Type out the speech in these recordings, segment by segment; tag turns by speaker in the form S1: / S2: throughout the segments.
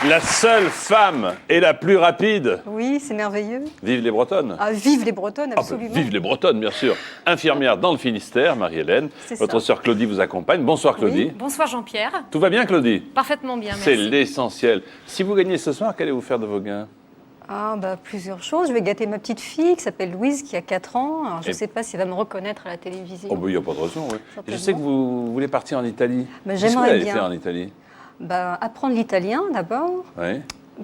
S1: La seule femme et la plus rapide.
S2: Oui, c'est merveilleux.
S1: Vive les Bretonnes.
S2: Ah, vive les Bretonnes, absolument.
S1: Vive les Bretonnes, bien sûr. Infirmière dans le Finistère, Marie-Hélène. Votre sœur Claudie vous accompagne. Bonsoir Claudie.
S3: Oui. Bonsoir Jean-Pierre.
S1: Tout va bien Claudie?
S3: Parfaitement bien, merci.
S1: C'est l'essentiel. Si vous gagnez ce soir, qu'allez-vous faire de vos gains?
S2: Ah, plusieurs choses. Je vais gâter ma petite fille qui s'appelle Louise, qui a 4 ans. Alors, je ne sais pas si elle va me reconnaître à la télévision.
S1: Oh, il n'y a pas de raison, oui. Je sais que vous voulez partir en Italie.
S2: Qu'est-ce
S1: que vous allez faire en Italie?
S2: Apprendre l'italien d'abord.
S1: Oui.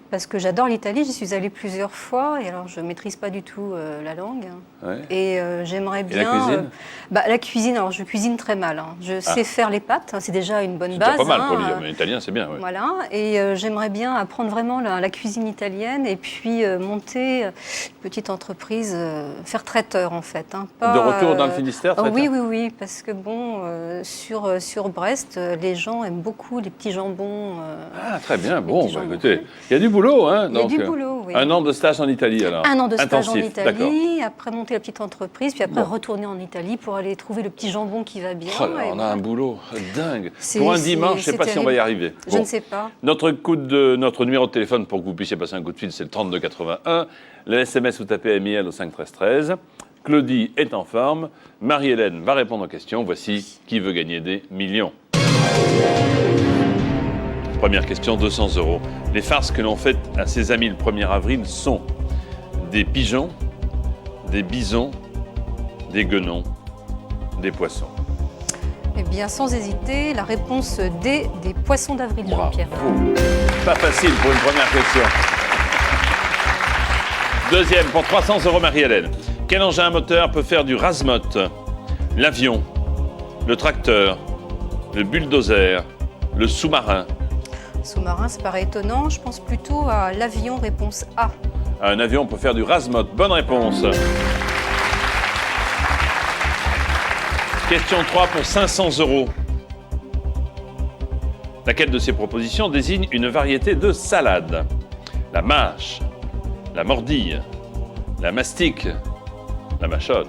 S2: Parce que j'adore l'Italie, j'y suis allée plusieurs fois et alors je ne maîtrise pas du tout la langue.
S1: Ouais.
S2: Et j'aimerais bien.
S1: Et la cuisine
S2: la cuisine, alors je cuisine très mal. Hein. Je sais faire les pâtes, c'est déjà une bonne
S1: C'est
S2: base.
S1: pas mal pour lire, mais l'italien c'est bien. Ouais.
S2: Voilà, et j'aimerais bien apprendre vraiment la cuisine italienne et puis monter une petite entreprise, faire traiteur en fait. Hein.
S1: De retour dans le Finistère, traiteur?
S2: Oui, parce que sur Brest, les gens aiment beaucoup les petits jambons.
S1: Ah, très bien, bon, écoutez, il y a du boulot, hein.
S2: Il y a du boulot, oui.
S1: Un an de stage en Italie, alors.
S2: Un an de stage en
S1: Intensif,
S2: Italie, après monter la petite entreprise, puis après retourner en Italie pour aller trouver le petit jambon qui va bien.
S1: Oh là, on a un boulot dingue. Pour un dimanche, je ne sais pas si on va y arriver.
S2: Je ne sais pas.
S1: Notre numéro de téléphone pour que vous puissiez passer un coup de fil, c'est le 3281. Le SMS, vous tapez MIL au 5 13 13. Claudie est en forme. Marie-Hélène va répondre aux questions. Voici qui veut gagner des millions. Première question, 200 €. Les farces que l'on fait à ses amis le 1er avril sont des pigeons, des bisons, des guenons, des poissons.
S2: Eh bien, sans hésiter, la réponse D, des poissons d'avril, Jean-Pierre.
S1: Pas facile pour une première question. Deuxième, pour 300 € Marie-Hélène. Quel engin à moteur peut faire du rase-motte? L'avion, le tracteur, le bulldozer, le sous-marin.
S2: Sous-marin, ça paraît étonnant. Je pense plutôt à l'avion, réponse A.
S1: Un avion peut faire du rase-motte. Bonne réponse. Question 3 pour 500 €. Laquelle de ces propositions désigne une variété de salade? La mâche, la mordille, la mastique, la mâchonne.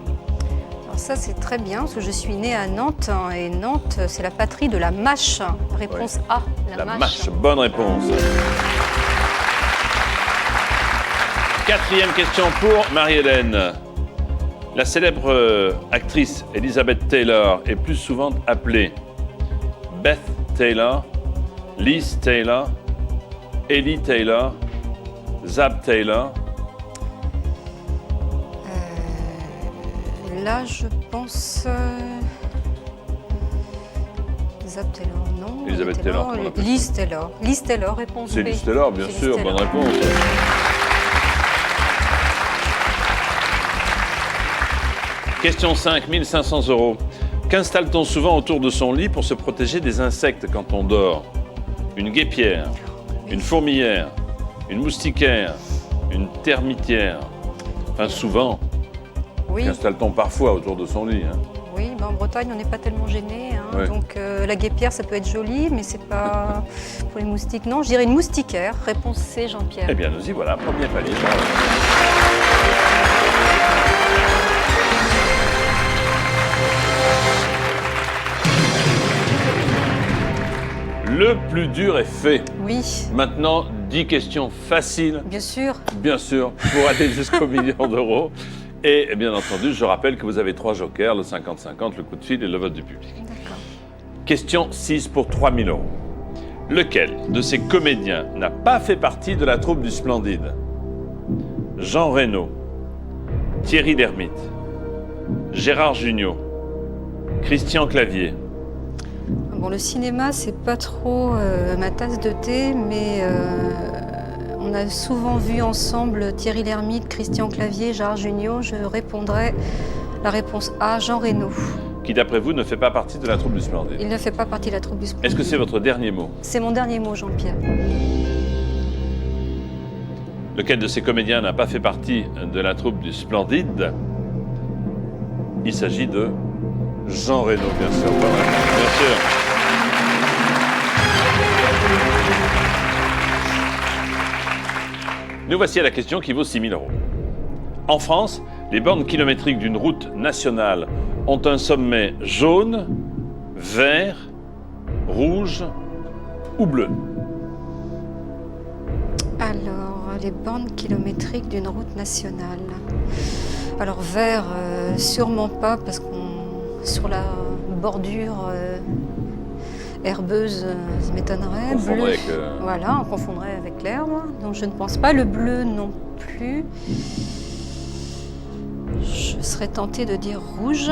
S2: Alors ça, c'est très bien, parce que je suis née à Nantes, et Nantes, c'est la patrie de la mâche. Réponse A,
S1: la mâche. Bonne réponse. Quatrième question pour Marie-Hélène. La célèbre actrice Elizabeth Taylor est plus souvent appelée Beth Taylor, Liz Taylor, Ellie Taylor, Zab Taylor.
S2: Là, je pense... Zab Taylor, non.
S1: Elizabeth Taylor.
S2: Liz Taylor. Liz Taylor, réponse B.
S1: C'est Liz Taylor, bien sûr, bonne réponse. Question 5, 1500 €. Qu'installe-t-on souvent autour de son lit pour se protéger des insectes quand on dort? Une guêpière, une fourmilière, une moustiquaire, une termitière. Enfin, souvent.
S2: Oui.
S1: Qu'installe-t-on parfois autour de son lit? Hein?
S2: Oui, en Bretagne, on n'est pas tellement gêné. Hein.
S1: Ouais.
S2: Donc, la guêpière, ça peut être joli, mais c'est pas pour les moustiques. Non, je dirais une moustiquaire. Réponse C, Jean-Pierre.
S1: Eh bien, nous y voilà, premier palier. Le plus dur est fait.
S2: Oui.
S1: Maintenant, 10 questions faciles.
S2: Bien sûr.
S1: Bien sûr, pour aller jusqu'au million d'euros. Et bien entendu, je rappelle que vous avez 3 jokers, le 50-50, le coup de fil et le vote du public.
S2: D'accord.
S1: Question 6 pour 3 000 €. Lequel de ces comédiens n'a pas fait partie de la troupe du Splendide? Jean Reno, Thierry Lhermitte, Gérard Jugnot, Christian Clavier.
S2: Bon, le cinéma, c'est pas trop ma tasse de thé, mais on a souvent vu ensemble Thierry Lhermitte, Christian Clavier, Gérard Jugnot. Je répondrai la réponse A, Jean Reno.
S1: Qui, d'après vous, ne fait pas partie de la troupe du Splendide.
S2: Il ne fait pas partie de la troupe du Splendide.
S1: Est-ce que c'est votre dernier mot?
S2: C'est mon dernier mot, Jean-Pierre.
S1: Lequel de ces comédiens n'a pas fait partie de la troupe du Splendide? Il s'agit de Jean Reno, bien sûr. Bien sûr. Nous voici à la question qui vaut 6 000 €. En France, les bornes kilométriques d'une route nationale ont un sommet jaune, vert, rouge ou bleu.
S2: Alors, les bornes kilométriques d'une route nationale. Alors, vert, sûrement pas, parce qu'on sur la bordure herbeuse, ça m'étonnerait.
S1: Confondre
S2: Bleu,
S1: avec,
S2: voilà, on confondrait avec l'herbe. Donc, je ne pense pas. Le bleu non plus. Je serais tentée de dire rouge.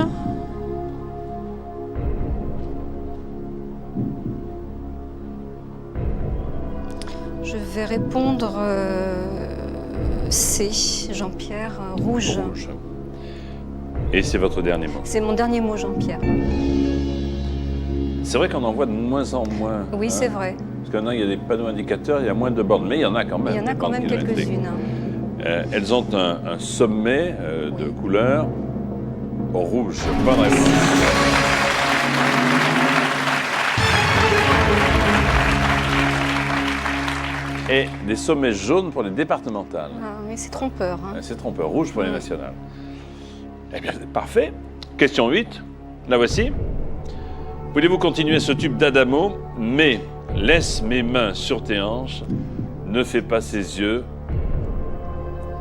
S2: Je vais répondre C, Jean-Pierre, rouge.
S1: Rouge. Et c'est votre dernier mot.
S2: C'est mon dernier mot, Jean-Pierre.
S1: C'est vrai qu'on en voit de moins en moins.
S2: Oui, c'est vrai.
S1: Parce qu'il y en a, il y a des panneaux indicateurs, il y a moins de bornes, mais il y en a quand même.
S2: Il y en a
S1: des
S2: quand
S1: bornes
S2: même
S1: kilométriques.
S2: quelques-unes.
S1: Elles ont un sommet de
S2: Oui.
S1: couleur rouge. Bonne réponse. Et des sommets jaunes pour les départementales.
S2: Ah, mais c'est trompeur. Hein.
S1: C'est trompeur, rouge pour les
S2: Mm.
S1: nationales. Eh bien, parfait. Question 8, la voici. Voulez-vous continuer ce tube d'Adamo, mais laisse mes mains sur tes hanches, ne fais pas ses yeux,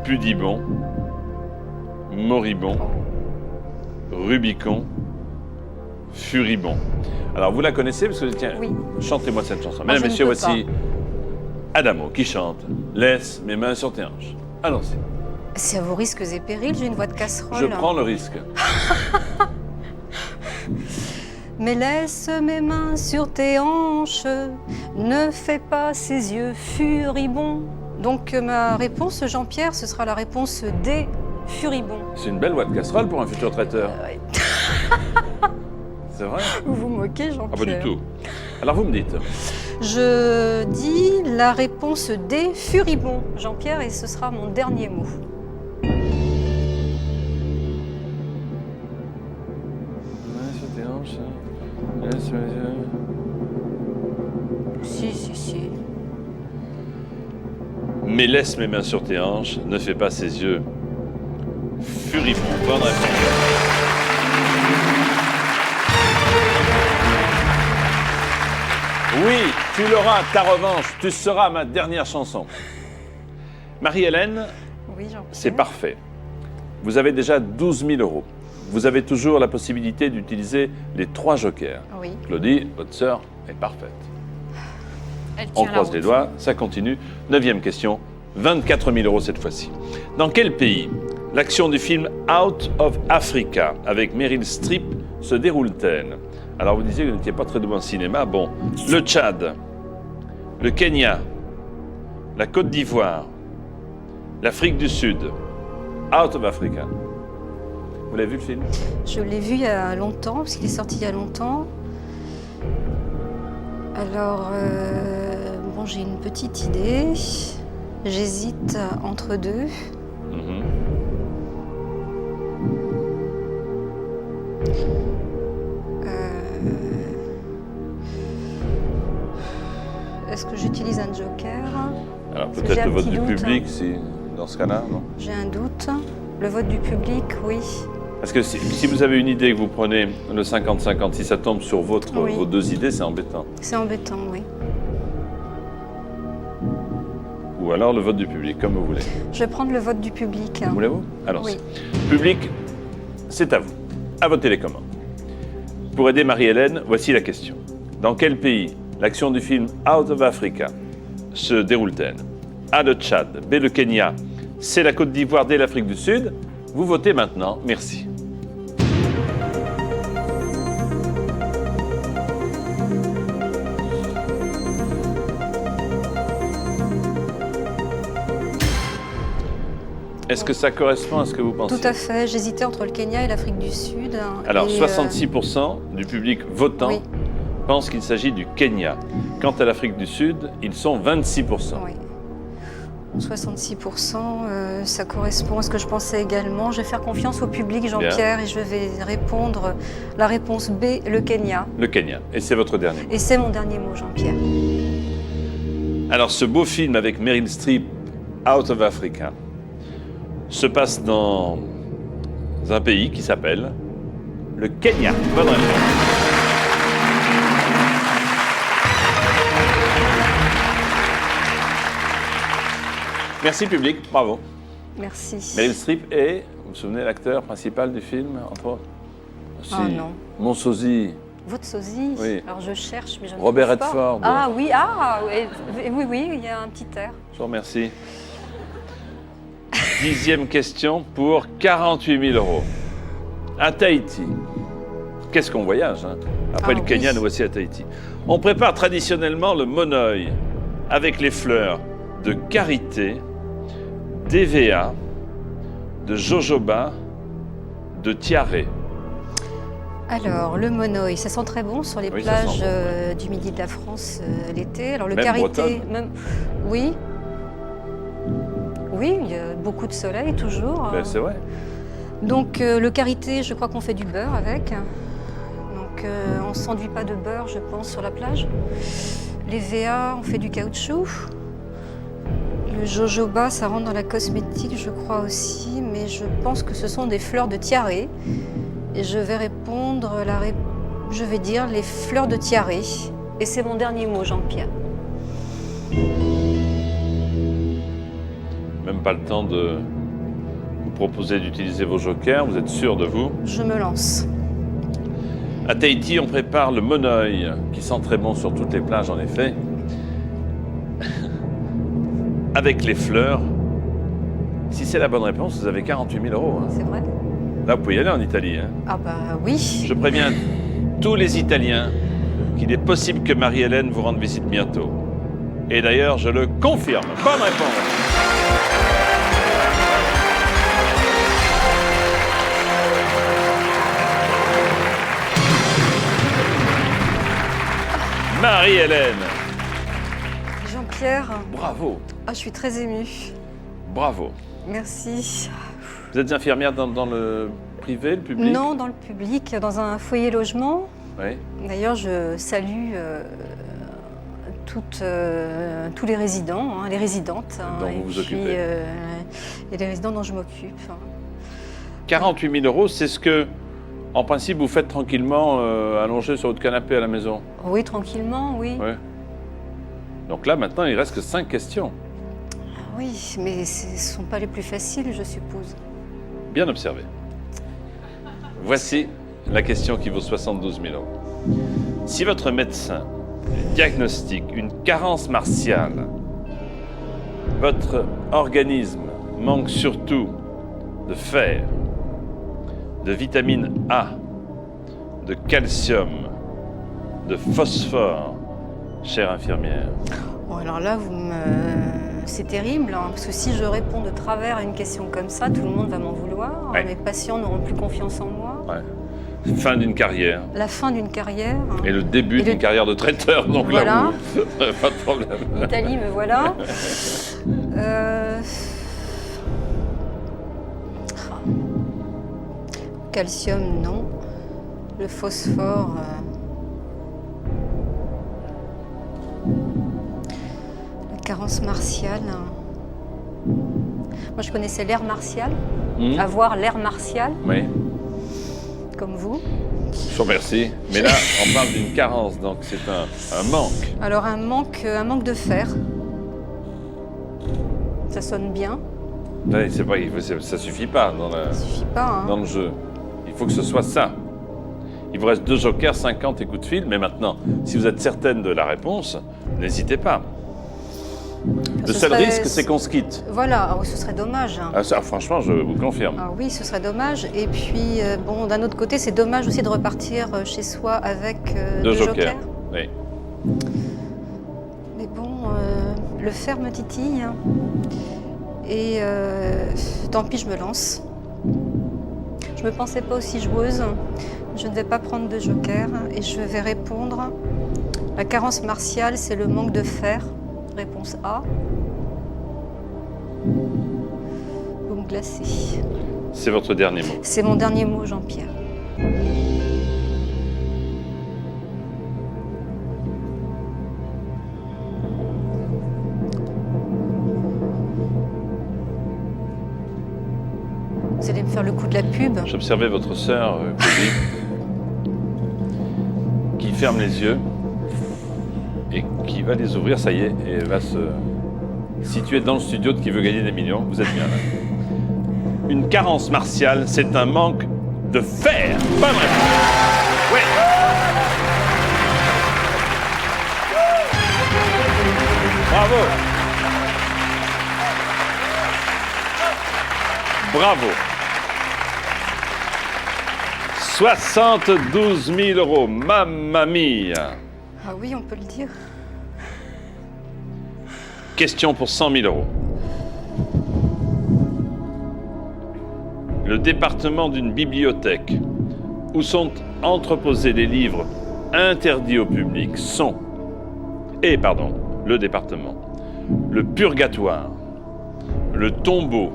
S1: pudibond, moribond, Rubicon, Furibond. Alors, vous la connaissez parce que tiens,
S2: Oui.
S1: chantez-moi cette chanson.
S2: Moi,
S1: Mesdames,
S2: je ne
S1: messieurs,
S2: peux
S1: voici Adamo qui chante « Laisse mes mains sur tes hanches ». Allons-y.
S2: C'est à vos risques et périls, j'ai une voix de casserole.
S1: Je prends le risque.
S2: Mais laisse mes mains sur tes hanches, ne fais pas ces yeux furibonds. Donc ma réponse, Jean-Pierre, ce sera la réponse D, furibond.
S1: C'est une belle voix de casserole pour un futur traiteur.
S2: Ouais.
S1: C'est vrai?
S2: Vous vous moquez, Jean-Pierre?
S1: Ah, pas du tout. Alors, vous me dites.
S2: Je dis la réponse D, furibond, Jean-Pierre, et ce sera mon dernier mot. Si.
S1: Mais laisse mes mains sur tes hanches, ne fais pas ses yeux furibonds. Bonne réponse. Oui, tu l'auras, ta revanche, tu seras ma dernière chanson. Marie-Hélène,
S2: Oui, Jean-Pierre.
S1: c'est parfait. Vous avez déjà 12 000 €. Vous avez toujours la possibilité d'utiliser les 3 jokers.
S2: Oui.
S1: Claudie, votre sœur, est parfaite.
S2: Elle
S1: On
S2: tient la
S1: croise
S2: route.
S1: les doigts, ça continue. 9e question, 24 000 € cette fois-ci. Dans quel pays l'action du film Out of Africa avec Meryl Streep se déroule-t-elle? Alors vous disiez que vous n'étiez pas très doué en cinéma. Bon, le Tchad, le Kenya, la Côte d'Ivoire, l'Afrique du Sud, Out of Africa. Vous l'avez vu le film?
S2: Je l'ai vu il y a longtemps, parce qu'il est sorti il y a longtemps. Alors, bon, j'ai une petite idée. J'hésite entre deux.
S1: Mhm.
S2: Est-ce que j'utilise un joker?
S1: Alors
S2: J'ai
S1: peut-être
S2: un
S1: le vote
S2: petit
S1: du
S2: doute,
S1: public, si, dans ce cas-là, non?
S2: J'ai un doute. Le vote du public, oui.
S1: Parce que si vous avez une idée, que vous prenez le 50-50, si ça tombe sur
S2: Oui.
S1: vos 2 idées, c'est embêtant.
S2: C'est embêtant, oui.
S1: Ou alors le vote du public, comme vous voulez.
S2: Je vais prendre le vote du public.
S1: Voulez-vous? Allons-y.
S2: Oui.
S1: Public, c'est à vous. À votre télécommande. Pour aider Marie-Hélène, voici la question. Dans quel pays l'action du film Out of Africa se déroule-t-elle? A, le Tchad. B, le Kenya. C, la Côte d'Ivoire. D, l'Afrique du Sud. Vous votez maintenant. Merci. Est-ce que ça correspond à ce que vous pensez?
S2: Tout à fait. J'hésitais entre le Kenya et l'Afrique du Sud.
S1: Alors,
S2: Et,
S1: 66% du public votant
S2: oui.
S1: pense qu'il s'agit du Kenya. Quant à l'Afrique du Sud, ils sont 26%.
S2: Oui. 66%, ça correspond à ce que je pensais également. Je vais faire confiance au public, Jean-Pierre, et je vais répondre la réponse B, le Kenya.
S1: Le Kenya. Et c'est votre dernier mot.
S2: Et c'est mon dernier mot, Jean-Pierre.
S1: Alors, ce beau film avec Meryl Streep, Out of Africa, se passe dans un pays qui s'appelle le Kenya. Bonne réponse. Merci public, bravo.
S2: Merci.
S1: Meryl Streep est, vous vous souvenez, l'acteur principal du film, entre autres? Si.
S2: Ah non.
S1: Mon sosie.
S2: Votre sosie?
S1: Oui.
S2: Alors je cherche, mais je ne
S1: Robert
S2: trouve pas.
S1: Redford.
S2: Ah oui, oui, il y a un petit air.
S1: Je vous remercie. 10e question pour 48 000 €. À Tahiti. Qu'est-ce qu'on voyage, hein? Après le Kenya, nous voici à Tahiti. On prépare traditionnellement le monoï avec les fleurs de karité, d'EVA, de jojoba, de tiare.
S2: Alors, le monoï, ça sent très bon sur les
S1: Oui, ça
S2: plages
S1: sent
S2: du midi de la France l'été. Alors, le
S1: Même
S2: karité,
S1: bretonne.
S2: oui. Oui, il y a beaucoup de soleil toujours.
S1: Ben, c'est vrai.
S2: Donc, le karité, je crois qu'on fait du beurre avec. Donc, on ne s'enduit pas de beurre, je pense, sur la plage. Les VA, on fait du caoutchouc. Le jojoba, ça rentre dans la cosmétique, je crois aussi, mais je pense que ce sont des fleurs de tiare. Et je vais répondre, je vais dire les fleurs de tiare. Et c'est mon dernier mot, Jean-Pierre.
S1: Même pas le temps de vous proposer d'utiliser vos jokers, vous êtes sûr de vous?
S2: Je me lance.
S1: À Tahiti, on prépare le monoï, qui sent très bon sur toutes les plages, en effet. Avec les fleurs. Si c'est la bonne réponse, vous avez 48 000 €. Hein.
S2: C'est vrai?
S1: Là, vous pouvez y aller en Italie. Hein.
S2: Ah bah oui.
S1: Je préviens tous les Italiens qu'il est possible que Marie-Hélène vous rende visite bientôt. Et d'ailleurs, je le confirme. Bonne réponse. Marie-Hélène.
S2: Jean-Pierre,
S1: Bravo.
S2: je suis très émue.
S1: Bravo.
S2: Merci.
S1: Vous êtes infirmière dans le privé, le public?
S2: Non, dans le public, dans un foyer logement.
S1: Oui.
S2: D'ailleurs, je salue tous les résidents, les résidentes.
S1: Dont vous vous occupez.
S2: Et les résidents dont je m'occupe.
S1: 48 000 €, c'est ce que, en principe, vous faites tranquillement allongé sur votre canapé à la maison?
S2: Oui, tranquillement, oui.
S1: Oui. Donc là, maintenant, il reste que 5 questions.
S2: Oui, mais ce ne sont pas les plus faciles, je suppose.
S1: Bien observé. Voici la question qui vaut 72 000 €. Si votre médecin diagnostique une carence martiale, votre organisme manque surtout de fer, de vitamine A, de calcium, de phosphore, chère infirmière.
S2: Bon, alors là, c'est terrible, hein, parce que si je réponds de travers à une question comme ça, tout le monde va m'en vouloir.
S1: Ouais.
S2: Mes patients n'auront plus confiance en moi.
S1: Ouais. Fin d'une carrière.
S2: La fin d'une carrière.
S1: Et le début d'une carrière de traiteur, donc
S2: Voilà.
S1: là, pas de problème.
S2: L'Italie, me voilà. Calcium, non. Le phosphore. La carence martiale. Moi, je connaissais l'ère martiale. Avoir l'ère martiale,
S1: Oui,
S2: comme vous.
S1: je vous remercie. Mais là, on parle d'une carence, donc c'est un manque.
S2: Alors, un manque de fer. Ça sonne bien.
S1: Oui, c'est vrai, ça suffit pas
S2: Ça suffit pas, hein.
S1: dans le jeu. Il faut que ce soit ça. Il vous reste 2 jokers, 50 et coups de fil, mais maintenant, si vous êtes certaine de la réponse, n'hésitez pas. Le seul risque, c'est qu'on se quitte.
S2: Voilà, ce serait dommage. Hein.
S1: Ah, ça, franchement, je vous confirme.
S2: Ah oui, ce serait dommage. Et puis, bon, d'un autre côté, c'est dommage aussi de repartir chez soi avec
S1: 2
S2: deux
S1: jokers.
S2: jokers.
S1: Oui.
S2: Mais bon, le fer me titille. Hein. Et tant pis, je me lance. Je ne me pensais pas aussi joueuse. Je ne vais pas prendre de joker et je vais répondre. La carence martiale, c'est le manque de fer. Réponse A. Vous me glacez.
S1: C'est votre dernier mot.
S2: C'est mon dernier mot, Jean-Pierre. Vous allez me faire le coup de la pub.
S1: J'observais votre sœur, Claudie, qui ferme les yeux et qui va les ouvrir, ça y est, et va se Si tu es dans le studio de Qui veut gagner des millions, vous êtes bien là. Une carence martiale, c'est un manque de fer. Bonne réponse. Oui. Bravo. Bravo. 72 000 euros, mamma mia.
S2: Ah oui, on peut le dire.
S1: Question pour 100 000 euros. Le département d'une bibliothèque où sont entreposés les livres interdits au public sont... le département, le purgatoire, le tombeau,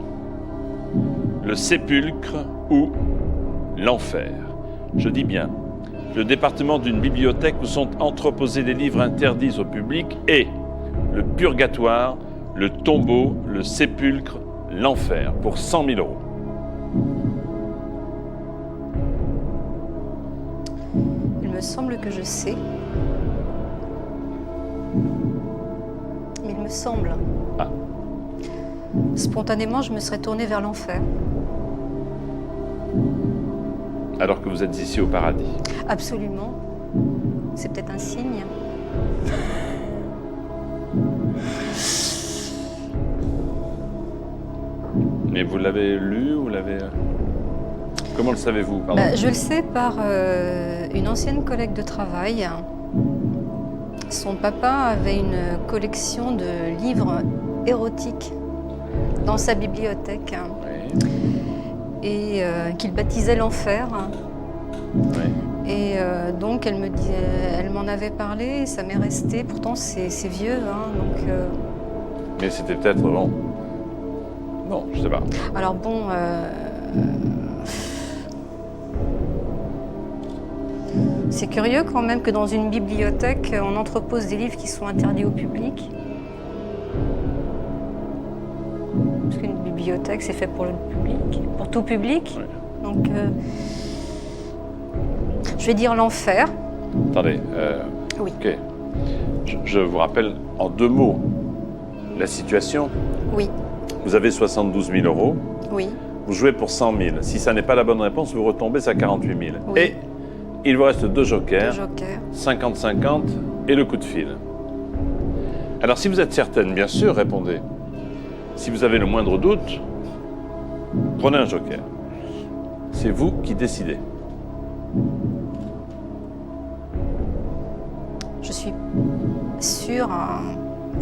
S1: le sépulcre ou l'enfer. Je dis bien, le département d'une bibliothèque où sont entreposés les livres interdits au public est le purgatoire, le tombeau, le sépulcre, l'enfer, pour 100 000 euros.
S2: Il me semble que je sais. Mais il me semble.
S1: Ah.
S2: Spontanément, je me serais tournée vers l'enfer.
S1: Alors que vous êtes ici au paradis.
S2: Absolument. C'est peut-être un signe.
S1: Mais vous l'avez lu, vous l'avez... Comment le savez-vous, pardon?
S2: Je le sais par une ancienne collègue de travail. Son papa avait une collection de livres érotiques dans sa bibliothèque.
S1: Oui.
S2: Et qu'il baptisait l'enfer.
S1: Oui.
S2: Et donc elle m'en avait parlé, et ça m'est resté. Pourtant c'est vieux, hein, donc.
S1: Mais c'était peut-être bon. Non, je sais pas.
S2: Alors bon. C'est curieux quand même que dans une bibliothèque, on entrepose des livres qui sont interdits au public. Parce qu'une bibliothèque, c'est fait pour le public, pour tout public.
S1: Oui.
S2: Donc, je vais dire l'enfer.
S1: Attendez.
S2: Oui.
S1: Ok. Je vous rappelle en 2 mots la situation.
S2: Oui,
S1: Vous avez 72 000 euros.
S2: oui,
S1: Vous jouez pour 100 000. Si ça n'est pas la bonne réponse, vous retombez à 48 000.
S2: Oui.
S1: Et il vous reste 2
S2: le
S1: jokers,
S2: joker.
S1: 50-50 et le coup de fil. Alors si vous êtes certaine, bien sûr, répondez. Si vous avez le moindre doute, prenez un joker. C'est vous qui décidez.
S2: Je suis sûre à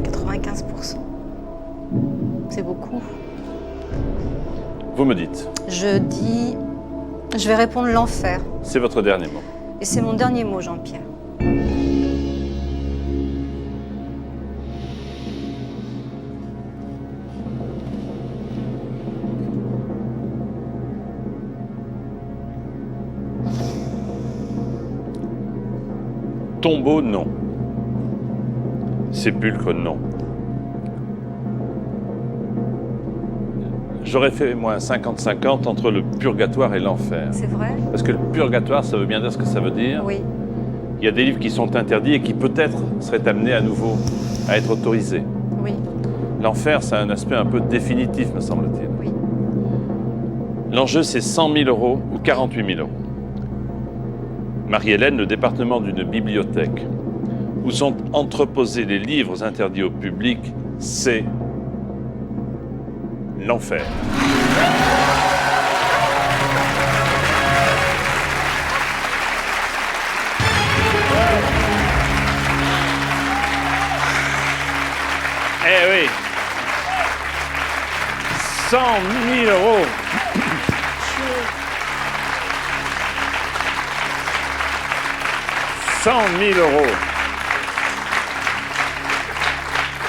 S2: 95%. C'est beaucoup.
S1: Vous me dites.
S2: Je vais répondre l'enfer.
S1: C'est votre dernier mot.
S2: Et c'est mon dernier mot, Jean-Pierre.
S1: Tombeau, non. Sépulcre, non. J'aurais fait, moi, un 50-50 entre le purgatoire et l'enfer.
S2: C'est vrai?
S1: Parce que le purgatoire, ça veut bien dire ce que ça veut dire.
S2: Oui.
S1: Il y a des livres qui sont interdits et qui peut-être seraient amenés à nouveau à être autorisés.
S2: Oui.
S1: L'enfer, ça a un aspect un peu définitif, me semble-t-il.
S2: Oui.
S1: L'enjeu, c'est 100 000 euros ou 48 000 euros. Marie-Hélène, le département d'une bibliothèque où sont entreposés les livres interdits au public, c'est l'enfer. Eh oui, 100 000 euros. « 100 000 euros.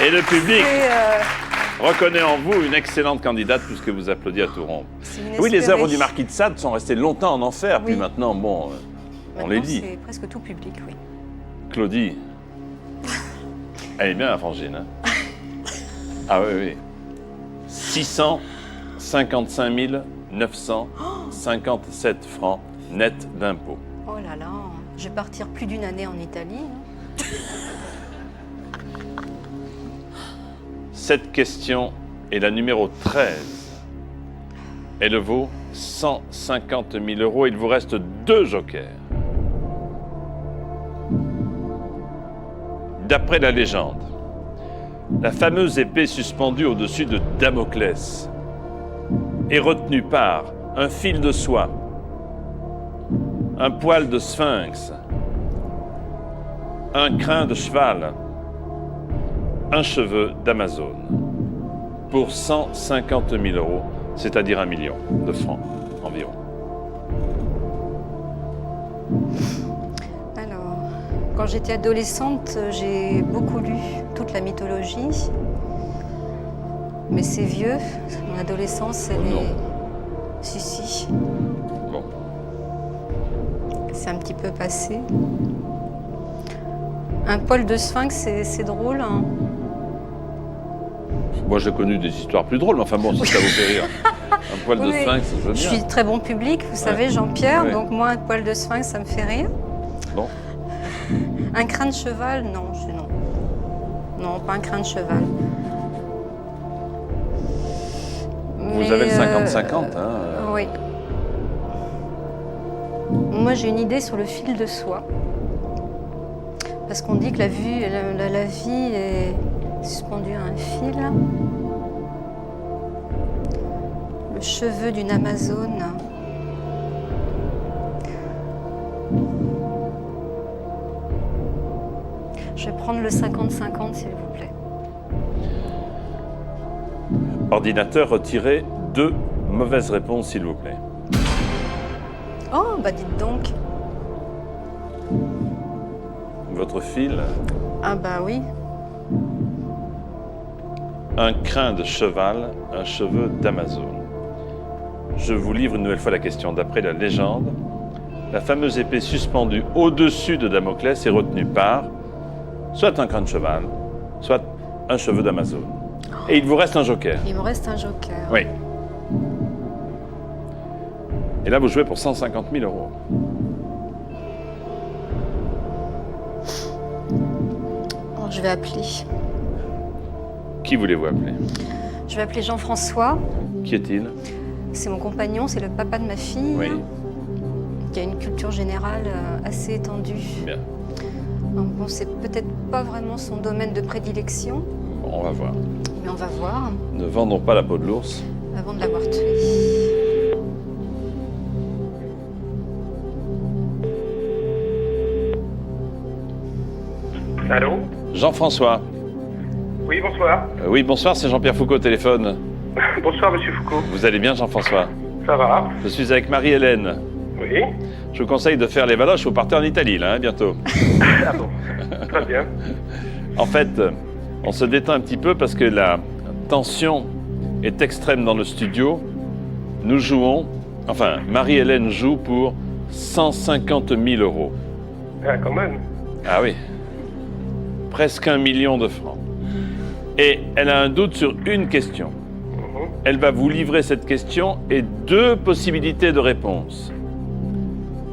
S1: Et le public reconnaît en vous une excellente candidate puisque vous applaudissez à tout rompre. Oui, les œuvres du marquis de Sade sont restées longtemps en enfer,
S2: Oui.
S1: puis maintenant, bon, on les lit.
S2: C'est presque tout public, oui.
S1: Claudie, elle est bien la frangine. Hein? Ah oui, oui. 655 957 francs net d'impôts.
S2: Oh là là, je vais partir plus d'1 année en Italie. Hein.
S1: Cette question est la numéro 13. Elle vaut 150 000 euros. Il vous reste 2 jokers. D'après la légende, la fameuse épée suspendue au-dessus de Damoclès est retenue par un fil de soie, un poil de sphinx, un crin de cheval, un cheveu d'Amazone, pour 150 000 euros, c'est-à-dire 1 million de francs environ.
S2: Alors, quand j'étais adolescente, j'ai beaucoup lu toute la mythologie. Mais c'est vieux, mon adolescence, elle
S1: non.
S2: est... Si.
S1: Bon.
S2: C'est un petit peu passé. Un poil de sphinx, c'est drôle, hein.
S1: Moi, j'ai connu des histoires plus drôles, mais enfin bon, si ça vous fait rire. Un poil de
S2: Oui,
S1: sphinx, je veux
S2: je
S1: bien.
S2: suis très bon public, vous savez, Jean-Pierre,
S1: Ouais.
S2: donc moi, un poil de sphinx, ça me fait rire.
S1: Bon.
S2: Un crin de cheval, non. Non, pas un crin de cheval.
S1: Vous avez le 50-50, hein.
S2: Oui. Moi, j'ai une idée sur le fil de soie. Parce qu'on dit que la vie est suspendue à un fil. Le cheveu d'une Amazone. Je vais prendre le 50-50, s'il vous plaît.
S1: Ordinateur, retirez 2 mauvaises réponses, s'il vous plaît.
S2: Oh, bah dites donc.
S1: Votre fil,
S2: Ah bah oui.
S1: un crin de cheval, un cheveu d'Amazone. Je vous livre une nouvelle fois la question. D'après la légende, la fameuse épée suspendue au-dessus de Damoclès est retenue par soit un crin de cheval, soit un cheveu d'Amazone. Et il vous reste un joker.
S2: Il me reste un joker.
S1: Oui. Et là, vous jouez pour 150 000 euros.
S2: Alors, je vais appeler.
S1: Qui voulez-vous appeler?
S2: Je vais appeler Jean-François.
S1: Qui est-il?
S2: C'est mon compagnon, c'est le papa de ma fille.
S1: Oui.
S2: Qui a une culture générale assez étendue.
S1: Bien.
S2: Donc, bon, c'est peut-être pas vraiment son domaine de prédilection,
S1: Bon, on va voir.
S2: mais on va voir
S1: Ne vendons pas la peau de l'ours.
S2: avant de l'avoir tué.
S3: Allô?
S1: Jean-François.
S3: Oui, bonsoir.
S1: Oui, bonsoir, c'est Jean-Pierre Foucault au téléphone.
S3: Bonsoir, monsieur Foucault.
S1: Vous allez bien, Jean-François?
S3: Ça va?
S1: Je suis avec Marie-Hélène.
S3: Oui.
S1: Je vous conseille de faire les valoches, vous partez en Italie, là, hein, bientôt.
S3: Ah bon? Très bien.
S1: En fait, on se détend un petit peu parce que la tension est extrême dans le studio. Nous jouons, enfin, Marie-Hélène joue pour 150 000 euros.
S3: Ah, quand même.
S1: Ah oui. Presque 1 million de francs. Et elle a un doute sur une question. Elle va vous livrer cette question et 2 possibilités de réponse.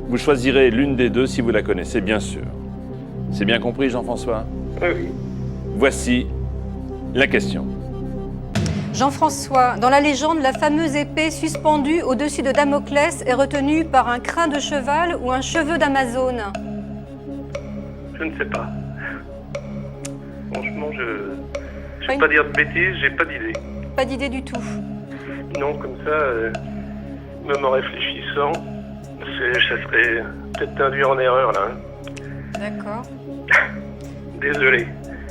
S1: Vous choisirez l'une des 2 si vous la connaissez, bien sûr. C'est bien compris, Jean-François?
S3: Oui.
S1: Voici la question.
S2: Jean-François, dans la légende, la fameuse épée suspendue au-dessus de Damoclès est retenue par un crin de cheval ou un cheveu d'Amazone?
S3: Je ne sais pas. Franchement, je
S2: Oui.
S3: vais pas dire de bêtises, j'ai pas d'idée.
S2: Pas d'idée du tout.
S3: Non, comme ça, même en réfléchissant, ça serait peut-être induire en erreur, là.
S2: D'accord.
S3: Désolé.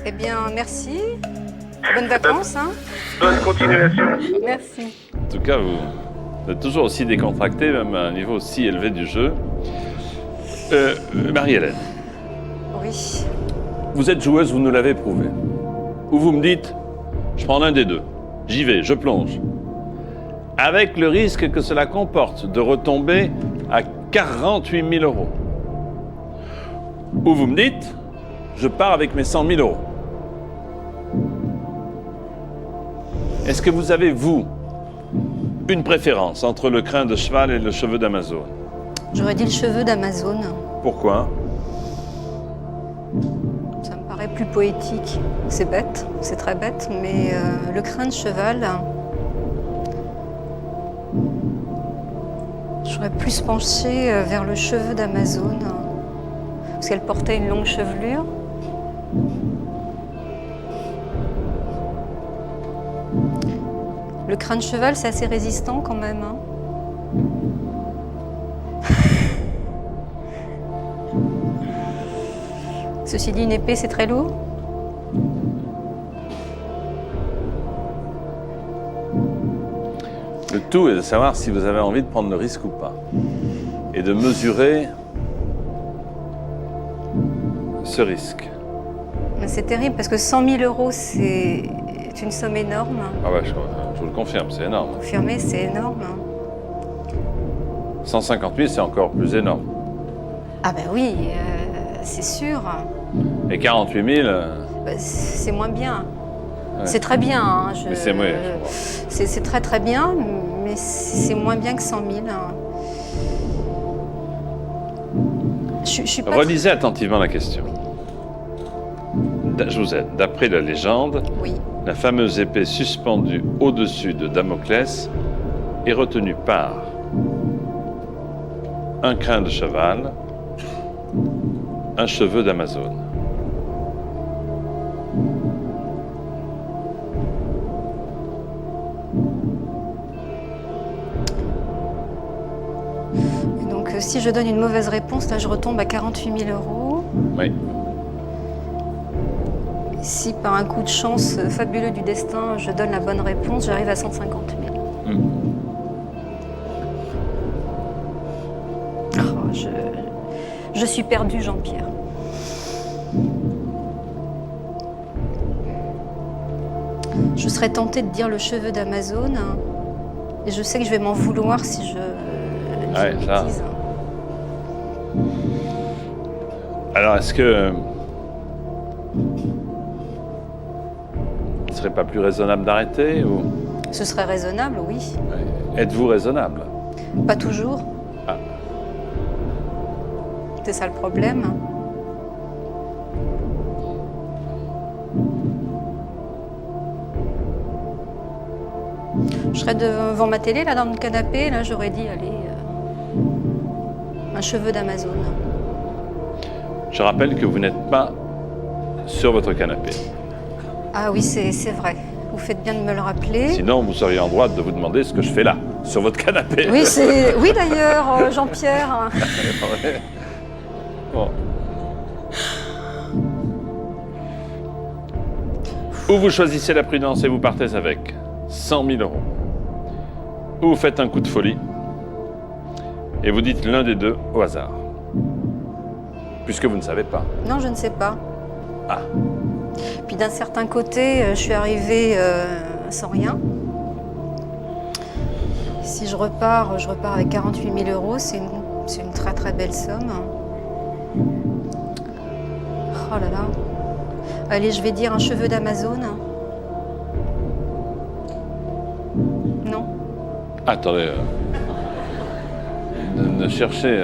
S2: Eh bien, merci. Bonnes vacances, hein?
S3: Bonne continuation.
S2: Merci.
S1: En tout cas, vous êtes toujours aussi décontracté, même à un niveau aussi élevé du jeu. Marie-Hélène,
S2: Oui.
S1: vous êtes joueuse, vous nous l'avez prouvé. Ou vous me dites, je prends l'un des 2. J'y vais, je plonge. Avec le risque que cela comporte de retomber à 48 000 euros. Ou vous me dites, je pars avec mes 100 000 euros. Est-ce que vous avez, vous, une préférence entre le crin de cheval et le cheveu d'Amazone?
S2: J'aurais dit le cheveu d'Amazone.
S1: Pourquoi?
S2: Ça me paraît paraît plus poétique. C'est bête, c'est très bête, mais le crin de cheval, j'aurais plus penché vers le cheveu d'Amazone, parce qu'elle portait une longue chevelure. Le crin de cheval, c'est assez résistant quand même. Hein. Ceci dit, une épée, c'est très lourd.
S1: Le tout est de savoir si vous avez envie de prendre le risque ou pas. Et de mesurer ce risque.
S2: C'est terrible parce que 100 000 euros, c'est une somme énorme.
S1: Ah ouais, je vous le confirme, c'est énorme.
S2: Confirmé, c'est énorme.
S1: 150 000, c'est encore plus énorme.
S2: Ah ben oui, c'est sûr.
S1: Et 48 000...
S2: c'est moins bien.
S1: Ouais.
S2: C'est très bien. Hein,
S1: mais c'est moins.
S2: C'est très très bien, mais c'est moins bien que 100 000. Hein. Je suis pas
S1: Relisez attentivement la question. Je vous aide. D'après la légende,
S2: oui.
S1: la fameuse épée suspendue au-dessus de Damoclès est retenue par un crin de cheval, un cheveu d'Amazone.
S2: Donc si je donne une mauvaise réponse, là je retombe à 48 000 euros.
S1: Oui.
S2: Si par un coup de chance fabuleux du destin, je donne la bonne réponse, j'arrive à 150 000. Oh, je suis perdue, Jean-Pierre. Je serais tentée de dire le cheveu d'Amazone, hein, et je sais que je vais m'en vouloir si je dis
S1: Ouais,
S2: une
S1: ça.
S2: bêtise.
S1: Alors, est-ce que... il ne serait pas plus raisonnable d'arrêter ou...
S2: Ce serait raisonnable, oui.
S1: Êtes-vous raisonnable?
S2: Pas toujours.
S1: Ah.
S2: C'est ça le problème. Je serais devant ma télé, là, dans le canapé, là, j'aurais dit, allez, un cheveu d'Amazone.
S1: Je rappelle que vous n'êtes pas sur votre canapé.
S2: Ah oui, c'est vrai. Vous faites bien de me le rappeler.
S1: Sinon, vous seriez en droit de vous demander ce que je fais là, sur votre canapé.
S2: Oui, oui d'ailleurs, Jean-Pierre.
S1: Bon. Ou vous choisissez la prudence et vous partez avec 100 000 euros. Ou vous faites un coup de folie et vous dites l'un des deux au hasard. Puisque vous ne savez pas.
S2: Non, je ne sais pas.
S1: Ah.
S2: Puis d'un certain côté, je suis arrivée sans rien. Si je repars avec 48 000 euros, c'est une très très belle somme. Oh là là. Allez, je vais dire un cheveu d'Amazone. Non.
S1: Attendez. Ne cherchez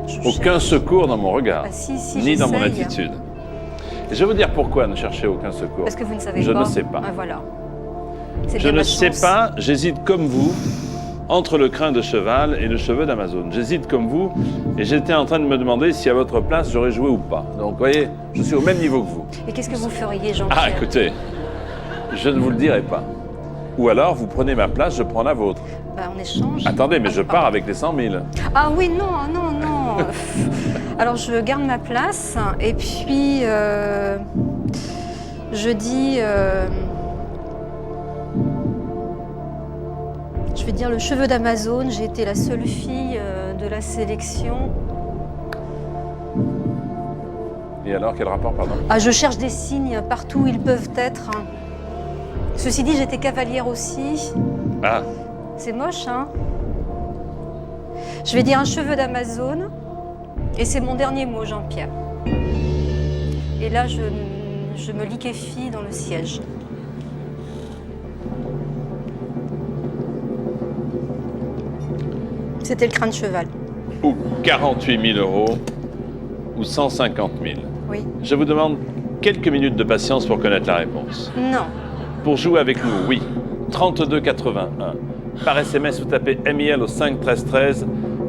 S2: Je
S1: aucun
S2: cherche.
S1: secours dans mon regard,
S2: Ah, si,
S1: ni dans mon
S2: j'essaye.
S1: attitude. Et je vais vous dire pourquoi ne cherchez aucun secours.
S2: Parce que vous ne savez
S1: Je
S2: pas.
S1: ne sais pas.
S2: Ah, voilà. C'est
S1: Je
S2: bien
S1: ne
S2: ma
S1: sais
S2: chance.
S1: pas, j'hésite comme vous entre le crin de cheval et le cheveu d'Amazone. J'hésite comme vous et j'étais en train de me demander si à votre place j'aurais joué ou pas. Donc vous voyez, je suis au même niveau que vous.
S2: Et qu'est-ce que vous feriez, Jean-Pierre?
S1: Ah écoutez, je ne vous le dirai pas. Ou alors vous prenez ma place, je prends la vôtre.
S2: Bah, en échange.
S1: Attendez, mais
S2: Ah,
S1: je pars avec les 100 000.
S2: Ah oui, non, non, non. Alors je garde ma place et puis je dis, je vais dire le cheveu d'Amazone. J'ai été la seule fille de la sélection.
S1: Et alors, quel rapport, pardon?
S2: Ah, je cherche des signes partout où ils peuvent être. Ceci dit, j'étais cavalière aussi.
S1: Ah,
S2: C'est moche, hein? Je vais dire un cheveu d'Amazone. Et c'est mon dernier mot, Jean-Pierre. Et là, je me liquéfie dans le siège. C'était le crin de cheval.
S1: ou 48 000 euros, ou 150 000.
S2: Oui.
S1: Je vous demande quelques minutes de patience pour connaître la réponse.
S2: Non.
S1: Pour jouer avec nous, oui. 32 81. Par SMS, vous tapez MIL au 5 13 13.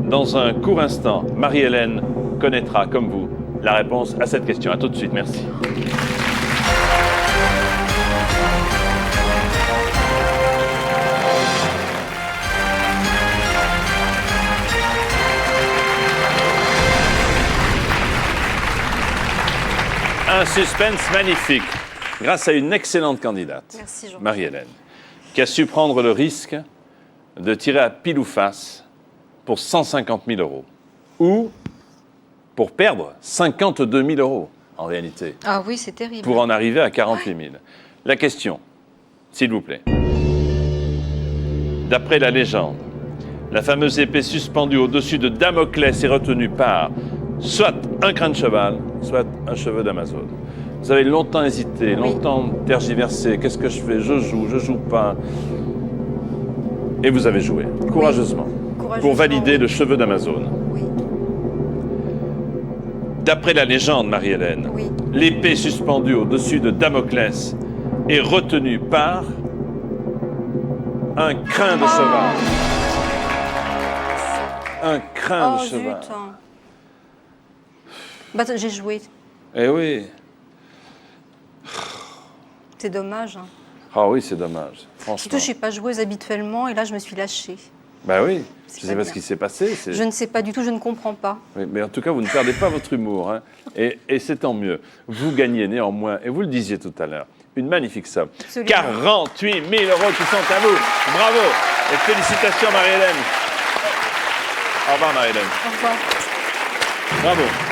S1: Dans un court instant, Marie-Hélène connaîtra, comme vous, la réponse à cette question. À tout de suite, merci. Un suspense magnifique, grâce à une excellente candidate,
S2: Merci, Jean.
S1: Marie-Hélène, qui a su prendre le risque de tirer à pile ou face pour 150 000 euros. Ou pour perdre 52 000 euros, en réalité,
S2: Ah oui, c'est terrible.
S1: pour en arriver à 48 000. La question, s'il vous plaît. D'après la légende, la fameuse épée suspendue au-dessus de Damoclès est retenue par soit un crin de cheval, soit un cheveu d'Amazone. Vous avez longtemps hésité, longtemps tergiversé. Qu'est-ce que je fais? Je joue pas. Et vous avez joué, courageusement, pour valider le cheveu d'Amazone.
S2: Oui,
S1: D'après la légende, Marie-Hélène,
S2: oui.
S1: l'épée suspendue au-dessus de Damoclès est retenue par un crin de cheval. Un crin de
S2: Oh
S1: cheval.
S2: zut, hein. Bah, j'ai joué.
S1: Eh oui.
S2: C'est dommage. Hein.
S1: Ah oui, c'est dommage,
S2: Surtout,
S1: franchement.
S2: je ne suis pas joueuse habituellement et là, je me suis lâchée.
S1: Ben oui,
S2: C'est
S1: je ne sais
S2: pas
S1: pas
S2: bien.
S1: ce qui s'est passé.
S2: Je ne sais pas du tout, je ne comprends pas.
S1: Oui, mais en tout cas, vous ne perdez pas votre humour. Hein. Et c'est tant mieux. Vous gagnez néanmoins, et vous le disiez tout à l'heure, une magnifique somme.
S2: Absolument.
S1: 48 000 euros qui sont à vous. Bravo. Et félicitations, Marie-Hélène. Au revoir, Marie-Hélène.
S2: Au revoir.
S1: Bravo.